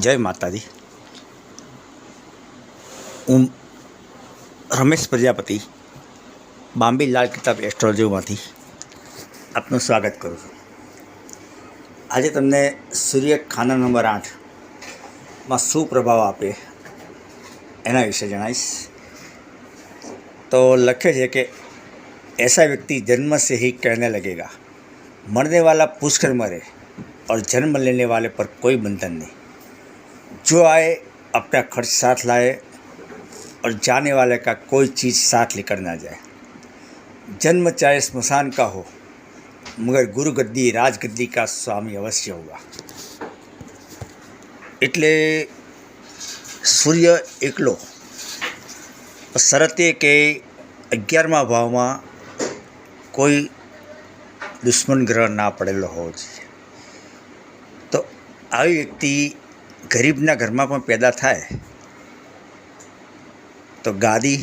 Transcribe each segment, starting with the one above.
જય માતાજી. હું રમેશ પ્રજાપતિ બાંબી લાલ કિતાબ એસ્ટ્રોલોજીમાંથી આપનું સ્વાગત કરું છું. આજે તમને સૂર્ય ખાના નંબર 8માં શું પ્રભાવ આપે એના વિશે જણાવીશ. તો લખે છે કે ऐसा व्यक्ति जन्म से ही कहने लगेगा मरने वाला पूछकर मरे और जन्म लेने वाले पर कोई बंधन नहीं. जो आए अपना खर्च साथ लाए और जाने वाले का कोई चीज़ साथ लेकर ना जाए. जन्म चाहे स्मशान का हो मगर गुरु गद्दी राजगद्दी का स्वामी अवश्य होगा. એટલે સૂર્ય એકલો શરતે કે 11મા ભાવમાં કોઈ દુશ્મન ગ્રહ ના પડેલો હોવો જોઈએ. તો આવી વ્યક્તિ ગરીબના ઘરમાં પણ પેદા થાય તો ગાદી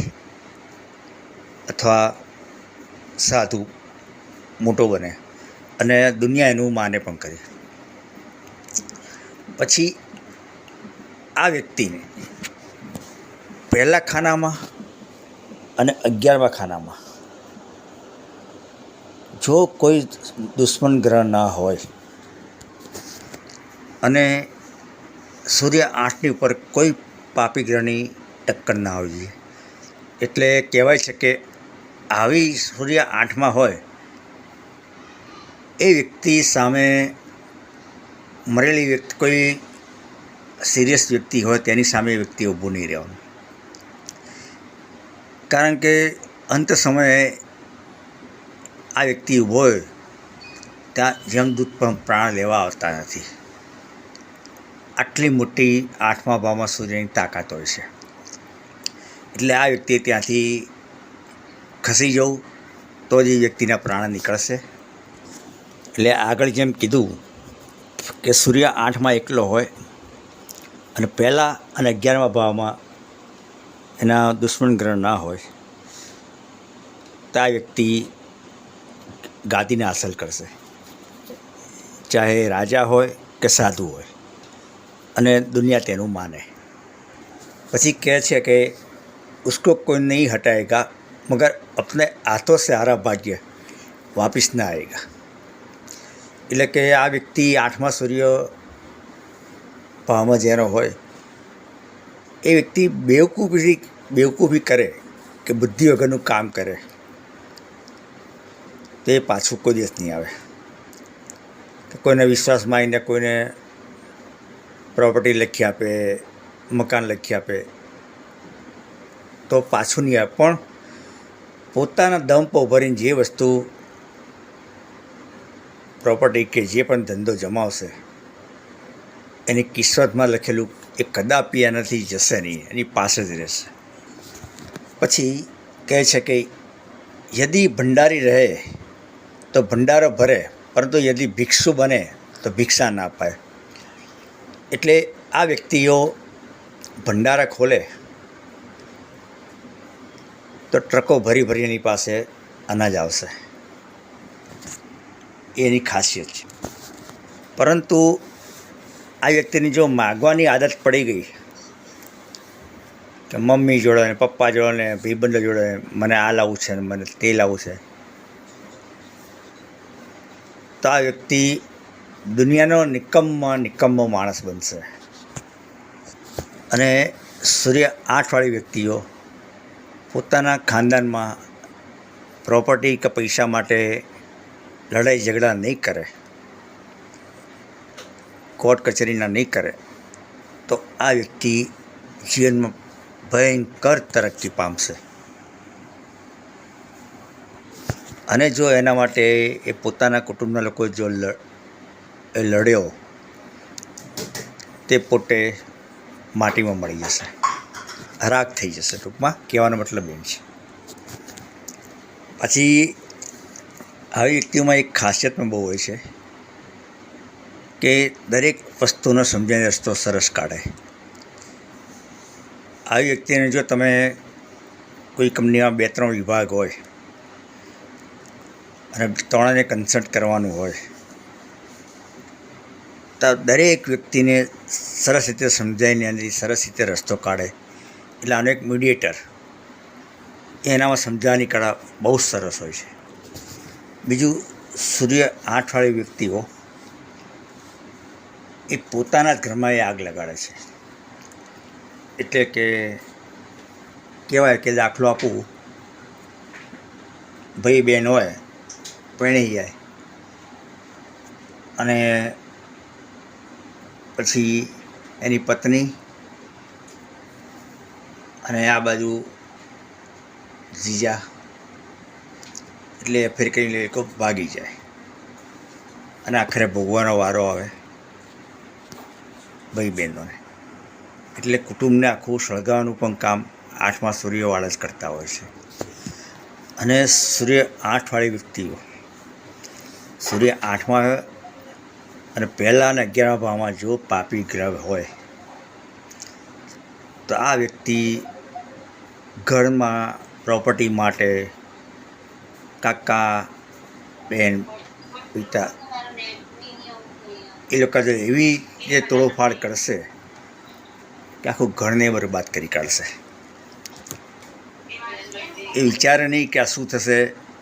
અથવા સાધુ મોટો બને અને દુનિયા એનું માને પણ કરે. પછી આ વ્યક્તિને પહેલા ખાનામાં અને 11મા ખાનામાં જો કોઈ દુશ્મન ગ્રહ ના હોય અને સૂર્ય 8ની ઉપર કોઈ પાપી ગ્રહની ટક્કર ના હોવી જોઈએ. એટલે કહેવાય છે કે આવી સૂર્ય 8માં હોય એ વ્યક્તિ સામે મરેલી વ્યક્તિ કોઈ સિરિયસ વ્યક્તિ હોય તેની સામે એ વ્યક્તિ ઊભું નહીં રહેવાનું. કારણ કે અંત સમયે આ વ્યક્તિ ઊભો હોય ત્યાં જમદૂત પણ પ્રાણ લેવા આવતા નથી. આટલી મોટી 8મા ભાવમાં સૂર્યની તાકાત હોય છે. એટલે આ વ્યક્તિએ ત્યાંથી ખસી જવું તો જ એ વ્યક્તિના પ્રાણ નીકળશે. એટલે આગળ જેમ કીધું કે સૂર્ય 8માં એકલો હોય અને પહેલાં અને 11મા ભાવમાં એના દુશ્મન ગ્રહ ના હોય તો આ વ્યક્તિ ગાદીને હાંસલ કરશે, ચાહે રાજા હોય કે સાધુ હોય, અને દુનિયા તેનું માને. પછી કહે છે કે उसको कोई नहीं हटाएगा मगर अपने हाथों से हारा भाग्य वापस ना आएगा. એટલે કે આ વ્યક્તિ 8મા સૂર્ય ભાવમાં જેનો હોય એ વ્યક્તિ બેવકૂફી કરે કે બુદ્ધિ વગરનું કામ કરે તે પાછું કોઈ દિવસ નહીં આવે. કે કોઈને વિશ્વાસમાં આવીને કોઈને પ્રોપર્ટી લખી આપે, મકાન લખી આપે તો પાછું નહીં આવે. પણ પોતાના દમ પર ભરીને જે વસ્તુ પ્રોપર્ટી કે જે પણ ધંધો જમાવશે એની કિસ્મતમાં લખેલું એ કદાપી એનાથી જશે નહીં, એની પાસે જ રહેશે. પછી કહે છે કે યદિ ભંડારી રહે તો ભંડારો ભરે પરંતુ યદિ ભિક્ષુ બને તો ભિક્ષા ના પાય. એટલે આ વ્યક્તિઓ ભંડારા ખોલે તો ટ્રકો ભરી એની પાસે અનાજ આવશે, એની ખાસિયત છે. પરંતુ આ વ્યક્તિની જો માગવાની આદત પડી ગઈ કે મમ્મી જોડે ને પપ્પા જોડે ને ભાઈબંધો જોડે મને આ લાવવું છે ને મને તે લાવવું છે, તો આ વ્યક્તિ દુનિયાનો નિકમ્મો માણસ બનશે. અને સૂર્ય 8વાળી વ્યક્તિઓ પોતાના ખાનદાનમાં પ્રોપર્ટી કે પૈસા માટે લડાઈ ઝઘડા નહીં કરે, કોર્ટ કચેરીના નહીં કરે, તો આ વ્યક્તિ જીવનમાં ભયંકર તરક્કી પામશે. અને જો એના માટે એ પોતાના કુટુંબના લોકો જો લડ્યો તે પોતે માટીમાં મળી જશે, હરાક થઈ જશે. ટૂંકમાં કહેવાનો મતલબ એમ છે. પછી આવી વ્યક્તિઓમાં એક ખાસિયત પણ બહુ હોય છે કે દરેક વસ્તુનો સમજણ રસ્તો સરસ કાઢે. આવી વ્યક્તિને જો તમે કોઈ કંપનીમાં 2-3 વિભાગ હોય અને 3ને કન્સલ્ટ કરવાનું હોય તો દરેક વ્યક્તિને સરસ રીતે સમજાવીને એનાથી સરસ રીતે રસ્તો કાઢે. એટલે આનો એક મીડિયેટર એનામાં સમજાવવાની કળા બહુ જ સરસ હોય છે. બીજું, સૂર્ય 8વાળી વ્યક્તિઓ એ પોતાના જ ઘરમાં એ આગ લગાડે છે. એટલે કે કહેવાય કે દાખલો આપું, ભાઈ બહેન હોય, પરણી જાય અને પછી એની પત્ની અને આ બાજુ જીજા, એટલે ફેર કરીને લોકો ભાગી જાય અને આખરે ભોગવાનો વારો આવે ભાઈ બહેનોને. એટલે કુટુંબને આખું સળગાવવાનું પણ કામ 8મા સૂર્યવાળા જ કરતા હોય છે. અને સૂર્ય 8વાળી વ્યક્તિઓ, સૂર્ય 8માં અને પહેલાં અને 11મા ભાવમાં જો પાપી ગ્રહ હોય તો આ વ્યક્તિ ઘરમાં પ્રોપર્ટી માટે કાકા, બહેન, પિતા એ લોકો એવી જે તોડફાડ કરશે કે આખું ઘરને બરબાદ કરી કાઢશે. એ વિચારે નહીં કે આ શું થશે,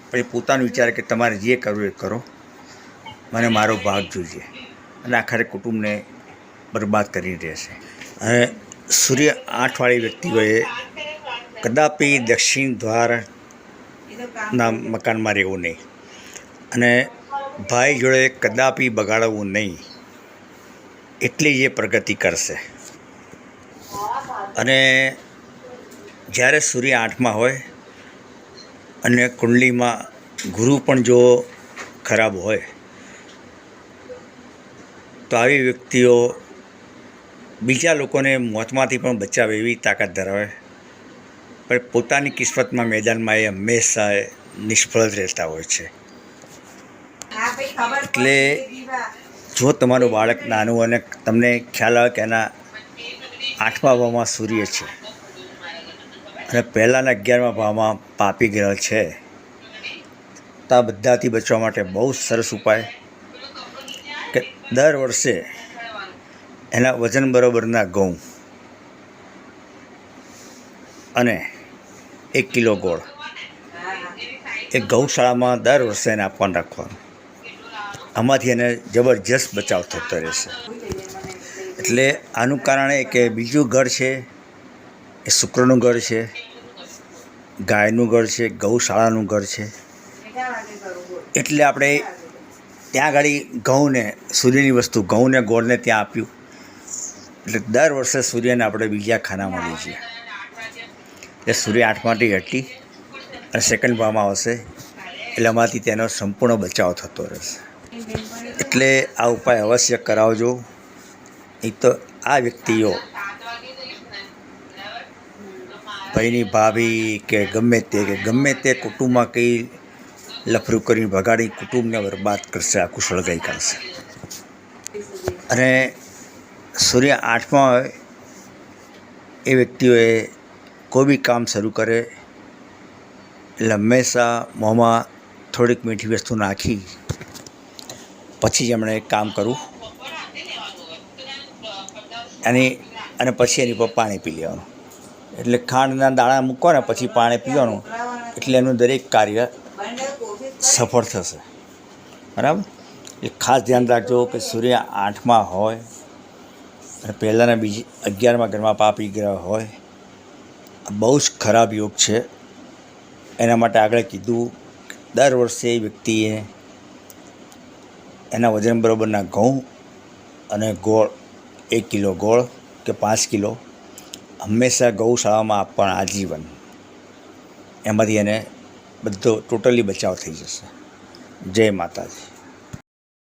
પણ એ પોતાનું વિચારે કે તમારે જે કરવું એ કરો, મને મારો ભાગ જોઈએ, અને આખરે કુટુંબને બરબાદ કરી રહેશે. અને સૂર્ય 8વાળી વ્યક્તિઓએ કદાપી દક્ષિણ દ્વારના મકાનમાં રહેવું નહીં, અને ભાઈ જોડે કદાપી બગાડવું નહીં. એટલી જે પ્રગતિ કરશે. અને જ્યારે સૂર્ય 8માં હોય અને કુંડલીમાં ગુરુ પણ જો ખરાબ હોય તો આવી વ્યક્તિઓ બીજા લોકોને મોતમાંથી પણ બચાવે એવી તાકાત ધરાવે, પણ પોતાની કિસ્મતમાં મેદાનમાં એ હંમેશા નિષ્ફળ જ રહેતા હોય છે. એટલે જો તમારું બાળક નાનું અને તમને ખ્યાલ આવે કે એના 8મા ભાવમાં સૂર્ય છે અને પહેલાંના 11મા ભાવમાં પાપી ગ્રહ છે, તો આ બધાથી બચવા માટે બહુ સરસ ઉપાય કે દર વર્ષે એના વજન બરાબરના ઘઉં અને 1 કિલો ગોળ એ ગૌશાળામાં દર વર્ષે એને આપવાનું રાખવાનું. આમાંથી એને જબરજસ્ત બચાવ થતો રહેશે. એટલે આનું કારણ એ કે બીજું ઘર છે એ શુક્રનું ઘર છે, ગાયનું ઘર છે, ગૌશાળાનું ઘર છે. એટલે આપણે ત્યાં આગળ ઘઉંને, સૂર્યની વસ્તુ ઘઉંને ગોળને ત્યાં આપ્યું, એટલે દર વર્ષે સૂર્યને આપણે બીજા ખાનામાં લઈએ છીએ. એટલે સૂર્ય 8માંથી હટી અને સેકન્ડ ભાવમાં આવશે, એટલે આમાંથી તેનો સંપૂર્ણ બચાવ થતો રહેશે. એટલે આ ઉપાય અવશ્ય કરાવજો. નહીં તો આ વ્યક્તિઓ ભાઈની ભાભી કે ગમે તે કુટુંબમાં કંઈ લફરું કરીને ભગાડી કુટુંબને બરબાદ કરશે, આખું સળગાઈ કાઢશે. અને સૂર્ય 8માં હોય એ વ્યક્તિઓએ કોઈ બી કામ શરૂ કરે એટલે હંમેશા મોંમાં થોડીક મીઠી વસ્તુ નાખી પછી જ એમણે કામ કરવું, અને પછી એની પર પાણી પી લેવાનું. એટલે ખાંડના દાણા મૂકો ને પછી પાણી પીવાનું, એટલે એનું દરેક કાર્ય સફળ થશે. બરાબર? એ ખાસ ધ્યાન રાખજો કે સૂર્ય 8માં હોય અને પહેલાંના 11મા ઘરમાં પાપી ગ્રહ હોય, બહુ જ ખરાબ યોગ છે. એના માટે આગળ કીધું દર વર્ષે એ વ્યક્તિએ એના વજન બરાબરના ઘઉં અને ગોળ 1 કિલો ગોળ કે 5 કિલો હંમેશા ગૌશાળામાં આપવાના આજીવન. એમાંથી એને બધો ટોટલી બચાવ થઈ જશે. જય માતાજી.